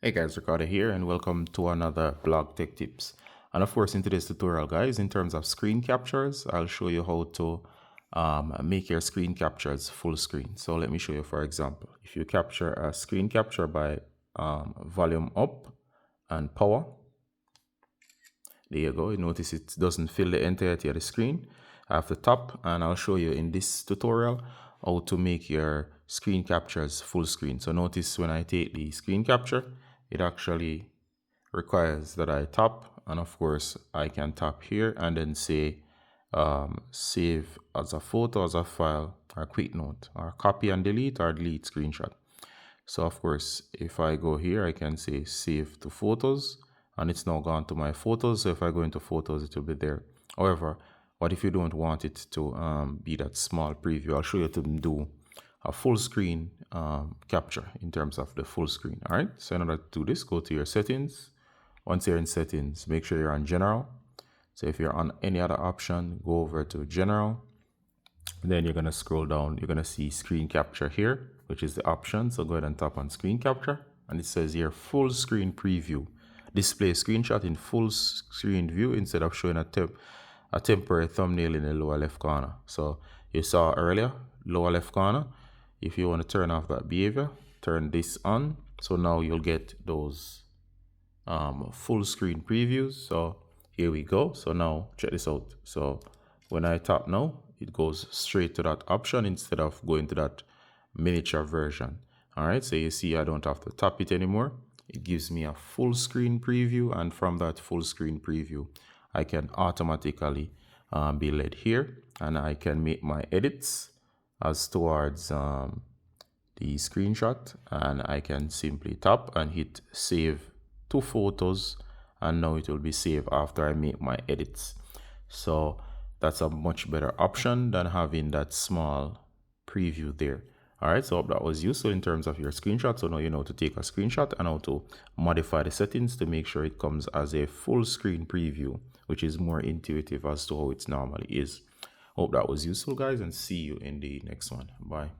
Hey guys, Ricardo here and welcome to another blog tech tips. And of course in today's tutorial guys, in terms of screen captures, I'll show you how to make your screen captures full screen. So let me show you. For example, if you capture a screen capture by volume up and power, there you go. You notice it doesn't fill the entirety of the screen. I have to tap, and I'll show you in this tutorial how to make your screen captures full screen. So notice when I take the screen capture, it actually requires that I tap, and of course I can tap here and then say save as a photo, as a file, or quick note, or copy and delete, or delete screenshot. So of course if I go here I can say save to photos, and it's now gone to my photos. So if I go into photos, it will be there. However, what if you don't want it to be that small preview? I'll show you to do a full screen capture in terms of the full screen. All right, so in order to do this, go to your settings. Once you're in settings, make sure you're on general. So if you're on any other option, go over to general. Then you're going to scroll down. You're going to see screen capture here, which is the option. So go ahead and tap on screen capture, and it says here full screen preview. Display screenshot in full screen view instead of showing a temporary thumbnail in the lower left corner. So you saw earlier, lower left corner. If you want to turn off that behavior, turn this on. So now you'll get those full screen previews. So here we go. So now check this out. So when I tap now, it goes straight to that option instead of going to that miniature version. All right, so you see I don't have to tap it anymore. It gives me a full screen preview, and from that full screen preview I can automatically be led here, and I can make my edits as towards the screenshot, and I can simply tap and hit save to photos, and now it will be saved after I make my edits. So that's a much better option than having that small preview there. All right, so I hope that was useful in terms of your screenshot. So now you know to take a screenshot and how to modify the settings to make sure it comes as a full screen preview, which is more intuitive as to how it normally is. Hope that was useful guys, and see you in the next one. Bye.